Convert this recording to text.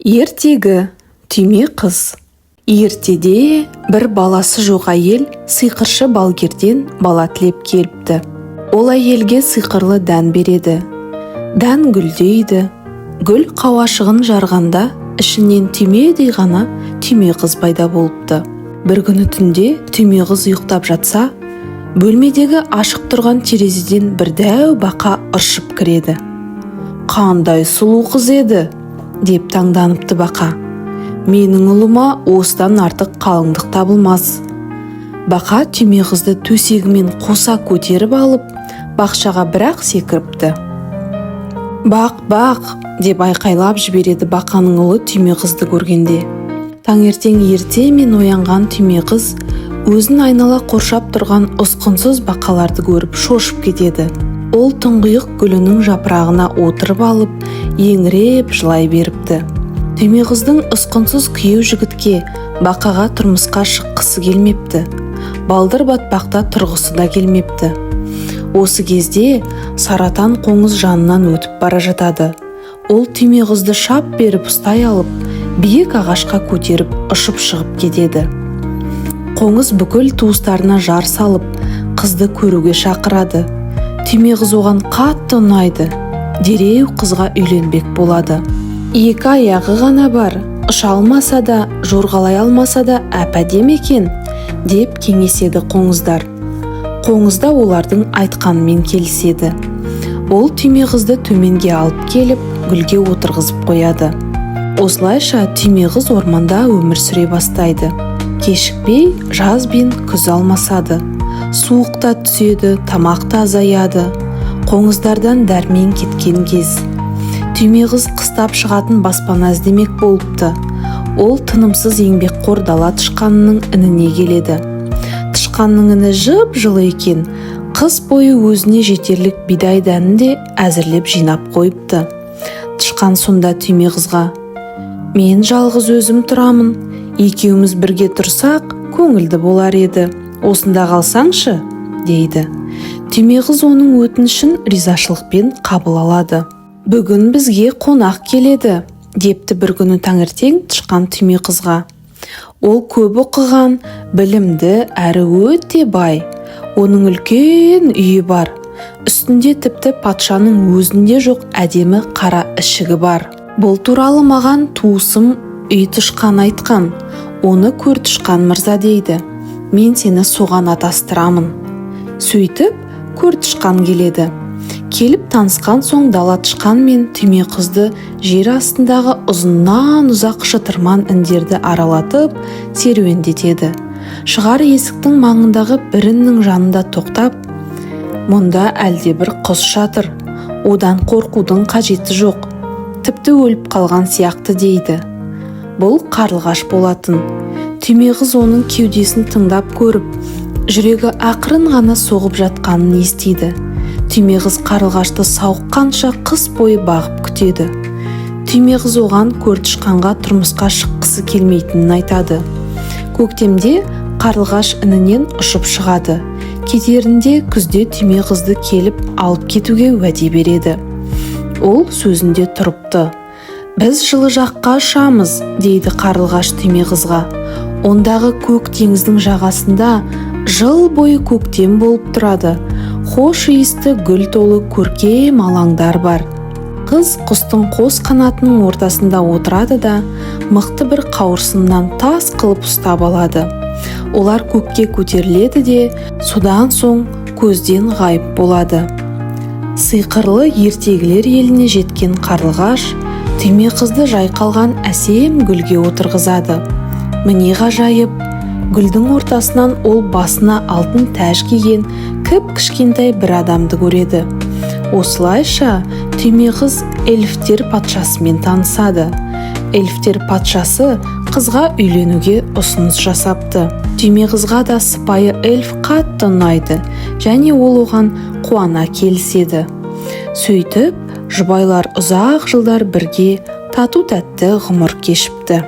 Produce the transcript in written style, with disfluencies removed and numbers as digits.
Ертегі түйме қыз. Ертеде бір баласы жоқ әйел сиқыршы балгерден бала тілеп келіпті. Ол әйелге сиқырлы дән береді. Дән гүлдейді. Гүл қауашығын жарғанда ішінен түймедей ғана түйме қыз пайда болыпты. Бір күні түнде түйме қыз ұйықтап жатса, бөлмедегі ашық тұрған терезеден бір дәу бақа ыршып кіреді. «Қандай сұлу қыз еді!» деп таңданыпты бақа. «Менің ұлыма осыдан артық қалыңдық табылмас». Бақа түйме қызды төсегімен қоса көтеріп алып, бақшаға бірақ секіріпті. «Бақ, бақ!» деп айқайлап жібереді бақаның ұлы түйме қызды көргенде. Таңертең ертемен оянған түйме қыз өзін айнала қоршап тұрған ұсқынсыз бақаларды көріп шошып кетеді. Ол тұңғиық гүлінің жапырағына отырып алып, еңіреп жылай беріпті. Түйме қыздың ұсқынсыз күйеу жігітке бақаға тұрмысқа шыққысы келмепті. Балдыр батпақта тұрғысы да келмепті. Осы кезде саратан қоңыз жанынан өтіп бара жатады. Ол түйме қызды шап беріп ұстай алып, биік ағашқа көтеріп ұшып шығып кетеді. Қоңыз бүкіл туыстарына жар салып, қызды көруге шақырады. Түйме қыз оған қатты ұнайды. Дереу қызға үйленбек болады. Екі аяғы ғана бар, ұша алмаса да, жорғалай алмаса да әп-әдемі екен, деп кеңеседі қоңыздар. Қоңыз да олардың айтқанымен келіседі. Ол түйме қызды төменге алып келіп, гүлге отырғызып қояды. Осылайша түйме қыз орманда өмір сүре бастайды. Кешікпей жаз бен күз алмасады. Суық та түседі, тамақ та азаяды. Қоңыздардан дәрмен кеткен кез. Түйме қыз қыстап шығатын баспана іздемек болыпты. Ол тынымсыз еңбекқор дала тышқанының ініне келеді. Тышқанның іні жып-жылы екен. Қыс бойы өзіне жетерлік бидай дәнін де әзірлеп жинап қойыпты. Тышқан сонда түйме қызға: «Мен жалғыз өзім тұрамын. Екеуміз бірге тұрсақ, көңілді болар еді. Осында қалсаңшы», дейді. Түйме қыз оның өтінішін ризашылықпен қабыл алады. «Бүгін бізге қонақ келеді», депті бір күні таңертең тышқан түйме қызға. Ол көп оқыған, білімді әрі өте бай. Оның үлкен үйі бар. Үстінде тіпті патшаның өзінде жоқ әдемі қара ішігі бар. Бұл туралы маған туысым үй тышқан айтқан. Оны көр тышқан мырза дейді. Мен сені соған атастырамын. Сөйтіп, көр тышқан келеді. Келіп танысқан соң дала тышқан мен түйме қызды жер астындағы ұзыннан ұзақ шытырман індерді аралатып серуендетеді. Шығар есіктің маңындағы бірінің жанында тоқтап: «Мұнда әлде бір құс жатыр. Одан қорқудың қажеті жоқ. Тіпті өліп қалған сияқты», дейді. Бұл қарлығаш болатын. Түйме қыз оның кеудесін тыңдап көріп, жүрегі ақырын ғана соғып жатқанын естиді. Түйме қыз қарлығашты сауыққанша қыс бойы бағып күтеді. Түйме қыз оған көр тышқанға тұрмысқа шыққысы келмейтінін айтады. Көктемде қарлығаш інінен ұшып шығады. Кетерінде күзде түйме қызды келіп алып кетуге уәде береді. Ол сөзінде тұрыпты. «Біз жылы жаққа ұшамыз», дейді қарлығаш түйме қызға. «Ондағы көк теңіздің жағасында жыл бойы көктем болып тұрады. Хош иісті гүл толы көркем алаңдар бар». Қыз құстың қос қанатының ортасында отырады да мықты бір қауырсыннан тас қылып ұстап алады. Олар көкке көтеріледі де содан соң көзден ғайып болады. Сиқырлы ертегілер еліне жеткен қарлығаш түйме қызды жайқалған әсем гүлге отырғызады. Міне ғажайып, гүлдің ортасынан ол басына алтын тәж киген кіп-кішкентай бір адамды көреді. Осылайша түйме қыз эльфтер патшасымен танысады. Эльфтер патшасы қызға үйленуге ұсыныс жасапты. Түйме қызға да сыпайы эльф қатты ұнайды, және ол оған қуана келіседі. Сөйтіп, жұбайлар ұзақ жылдар бірге тату-тәтті ғұмыр кешіпті.